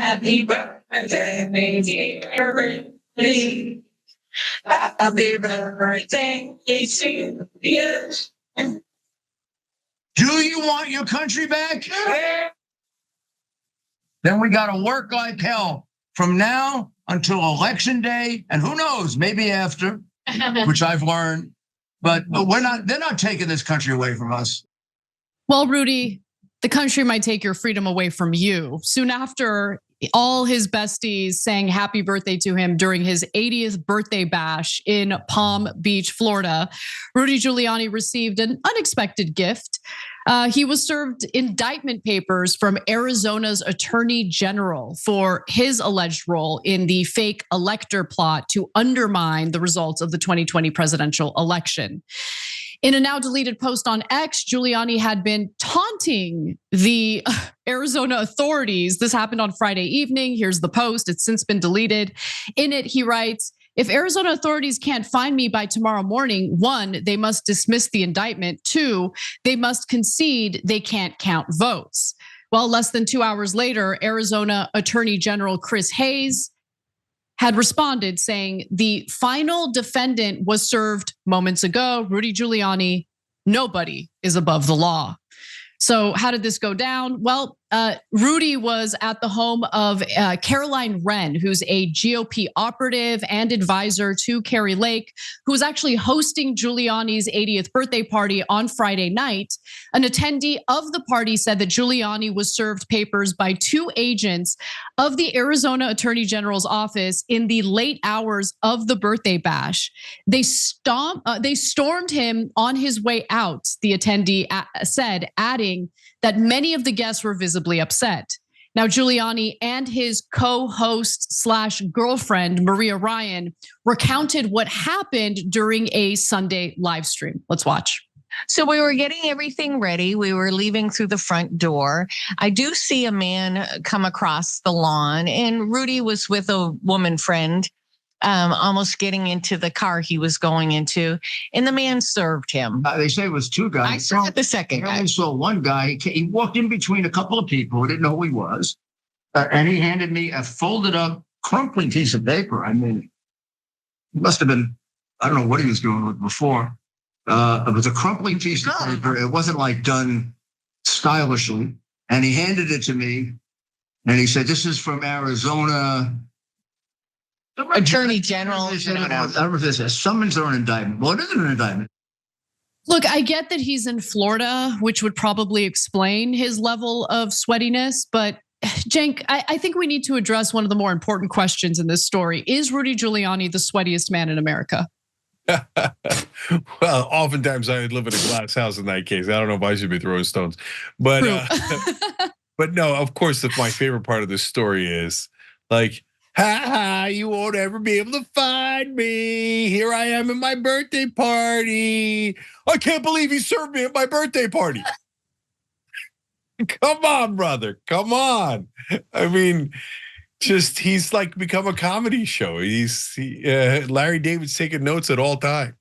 Happy birthday, dear Rudy. Happy birthday to you. Do you want your country back? Then we got to work like hell from now until election day, and who knows, maybe after, which I've learned. But they're not taking this country away from us. Well, Rudy, the country might take your freedom away from you. Soon after, all his besties sang happy birthday to him during his 80th birthday bash in Palm Beach, Florida. Rudy Giuliani received an unexpected gift. He was served indictment papers from Arizona's attorney general for his alleged role in the fake elector plot to undermine the results of the 2020 presidential election. In a now deleted post on X, Giuliani had been taunting the Arizona authorities. This happened on Friday evening. Here's the post. It's since been deleted. In it, he writes, "If Arizona authorities can't find me by tomorrow morning, 1, they must dismiss the indictment. 2, they must concede they can't count votes." Well, less than 2 hours later, Arizona Attorney General Kris had responded saying the final defendant was served moments ago. Rudy Giuliani, nobody is above the law. So how did this go down? Well, Rudy was at the home of Caroline Wren, who's a GOP operative and advisor to Kari Lake, who was actually hosting Giuliani's 80th birthday party on Friday night. An attendee of the party said that Giuliani was served papers by 2 agents of the Arizona Attorney General's office in the late hours of the birthday bash. They stormed him on his way out, the attendee said, adding that many of the guests were visibly upset. Now, Giuliani and his co-host/girlfriend, Maria Ryan, recounted what happened during a Sunday live stream. Let's watch. So we were getting everything ready. We were leaving through the front door. I do see a man come across the lawn, and Rudy was with a woman friend, almost getting into the car he was going into, and the man served him. They say it was 2 guys. I saw the second guy. I only saw one guy. He walked in between a couple of people who didn't know who he was, and he handed me a folded up, crumpling piece of paper. I mean, it must have been, I don't know what he was doing with before. It was a crumpling piece of paper. It wasn't like done stylishly. And he handed it to me, and he said, "This is from Arizona Attorney General." I don't know if this is a summons or an indictment. Well, it isn't an indictment. Look, I get that he's in Florida, which would probably explain his level of sweatiness. But Cenk, I think we need to address one of the more important questions in this story. Is Rudy Giuliani the sweatiest man in America? Well, oftentimes I would live in a glass house in that case. I don't know if I should be throwing stones, but but no, of course, my favorite part of this story is like, "Ha ha, you won't ever be able to find me. Here I am at my birthday party. I can't believe he served me at my birthday party." Come on, brother, come on. I mean, just he's like become a comedy show. Larry David's taking notes at all times.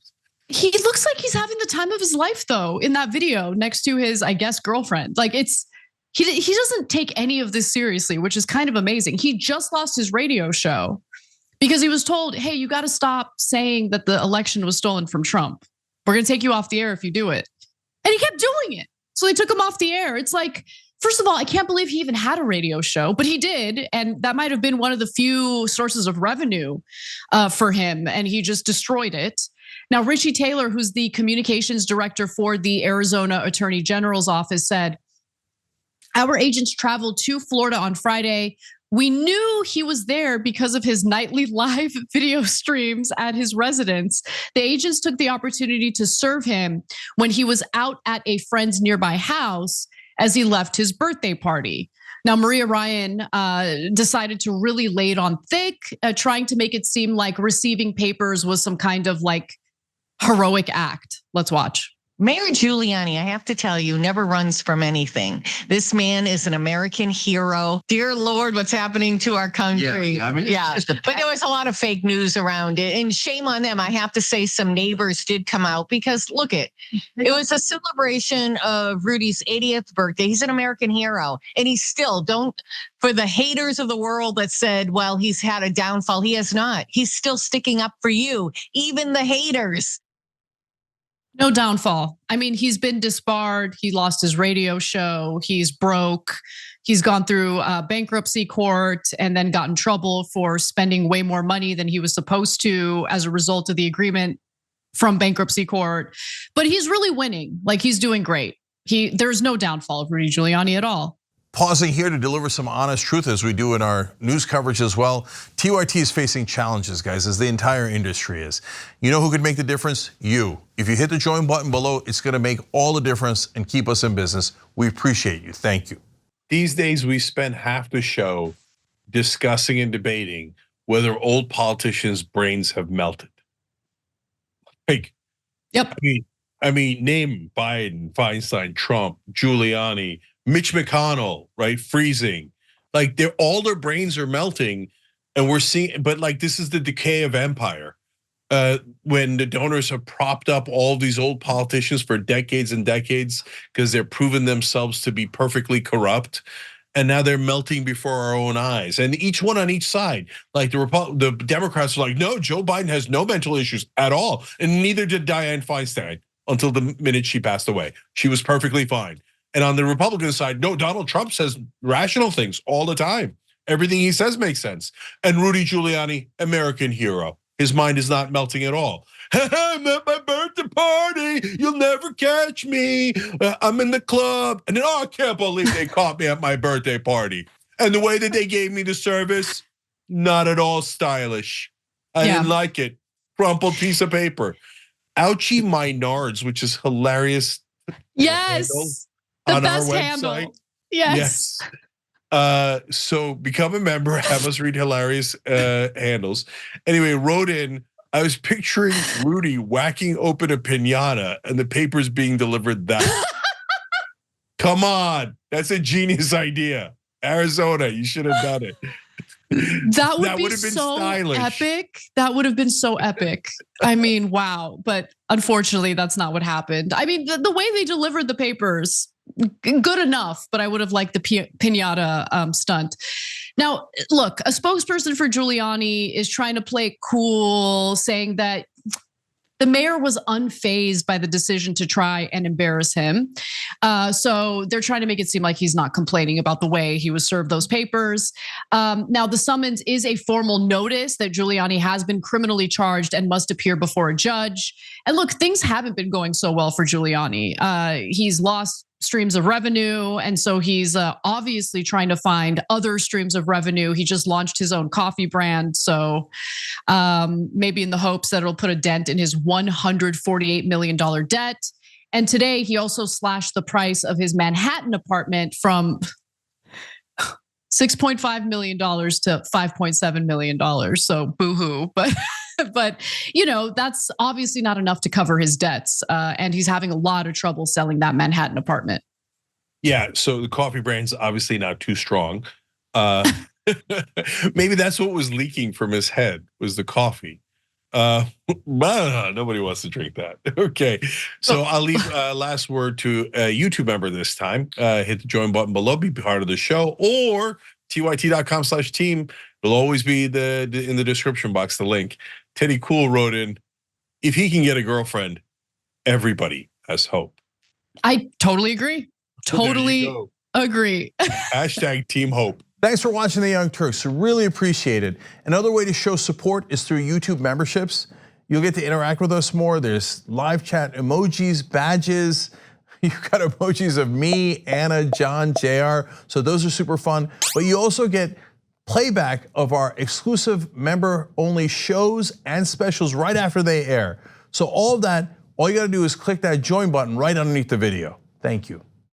He looks like he's having the time of his life, though, in that video next to his, I guess, girlfriend. Like he doesn't take any of this seriously, which is kind of amazing. He just lost his radio show because he was told, "Hey, you got to stop saying that the election was stolen from Trump. We're going to take you off the air if you do it." And he kept doing it. So they took him off the air. It's like, first of all, I can't believe he even had a radio show, but he did. And that might have been one of the few sources of revenue for him. And he just destroyed it. Now, Richie Taylor, who's the communications director for the Arizona Attorney General's office, said, "Our agents traveled to Florida on Friday. We knew he was there because of his nightly live video streams at his residence. The agents took the opportunity to serve him when he was out at a friend's nearby house as he left his birthday party." Now, Maria Ryan decided to really lay it on thick, trying to make it seem like receiving papers was some kind of like heroic act. Let's watch. Mayor Giuliani, I have to tell you, never runs from anything. This man is an American hero. Dear Lord, what's happening to our country? Yeah, I mean, it's just But there was a lot of fake news around it, and shame on them. I have to say, some neighbors did come out because it was a celebration of Rudy's 80th birthday. He's an American hero, and he's still for the haters of the world that said, well, he's had a downfall. He has not. He's still sticking up for you, even the haters. No downfall. I mean, he's been disbarred. He lost his radio show. He's broke. He's gone through bankruptcy court and then got in trouble for spending way more money than he was supposed to as a result of the agreement from bankruptcy court. But he's really winning. Like, he's doing great. There's no downfall of Rudy Giuliani at all. Pausing here to deliver some honest truth as we do in our news coverage as well. TYT is facing challenges, guys, as the entire industry is. You know who could make the difference? You. If you hit the join button below, it's gonna make all the difference and keep us in business. We appreciate you, thank you. These days we spend half the show discussing and debating whether old politicians' brains have melted. Like, yep. I mean, name Biden, Feinstein, Trump, Giuliani, Mitch McConnell, right? Freezing. Like, all their brains are melting, and we're seeing, but like, this is the decay of empire. When the donors have propped up all these old politicians for decades and decades because they're proven themselves to be perfectly corrupt. And now they're melting before our own eyes, and each one on each side. Like the Democrats are like, no, Joe Biden has no mental issues at all, and neither did Dianne Feinstein until the minute she passed away. She was perfectly fine. And on the Republican side, no, Donald Trump says rational things all the time. Everything he says makes sense. And Rudy Giuliani, American hero. His mind is not melting at all. I'm at my birthday party. You'll never catch me. I'm in the club. And then, I can't believe they caught me at my birthday party. And the way that they gave me the service, not at all stylish. I didn't like it. Crumpled piece of paper. Ouchie my nards, which is hilarious. Yes. The best handle. Yes. So become a member, have us read hilarious handles. Anyway, wrote in, I was picturing Rudy whacking open a piñata and the papers being delivered that. Come on, that's a genius idea. Arizona, you should have done it. That would have been so stylish. Epic. That would have been so epic. I mean, wow. But unfortunately, that's not what happened. I mean, the way they delivered the papers, good enough, but I would have liked the piñata stunt. Now, look, a spokesperson for Giuliani is trying to play cool, saying that the mayor was unfazed by the decision to try and embarrass him. So they're trying to make it seem like he's not complaining about the way he was served those papers. Now, the summons is a formal notice that Giuliani has been criminally charged and must appear before a judge. And look, things haven't been going so well for Giuliani. He's lost streams of revenue. And so he's obviously trying to find other streams of revenue. He just launched his own coffee brand. So maybe in the hopes that it'll put a dent in his $148 million debt. And today he also slashed the price of his Manhattan apartment from $6.5 million to $5.7 million. So boohoo. But that's obviously not enough to cover his debts. And he's having a lot of trouble selling that Manhattan apartment. Yeah, so the coffee brand's obviously not too strong. Maybe that's what was leaking from his head, was the coffee. Nobody wants to drink that. Okay, so I'll leave last word to a YouTube member this time. Hit the join button below, be part of the show, or tyt.com/team. It'll always be in the description box, the link. Teddy Cool wrote in, if he can get a girlfriend, everybody has hope. I totally agree. Totally agree. Hashtag Team Hope. Thanks for watching the Young Turks. Really appreciate it. Another way to show support is through YouTube memberships. You'll get to interact with us more. There's live chat emojis, badges. You've got emojis of me, Anna, John, JR. So those are super fun. But you also get playback of our exclusive member-only shows and specials right after they air. So all of that, all you gotta do is click that join button right underneath the video. Thank you.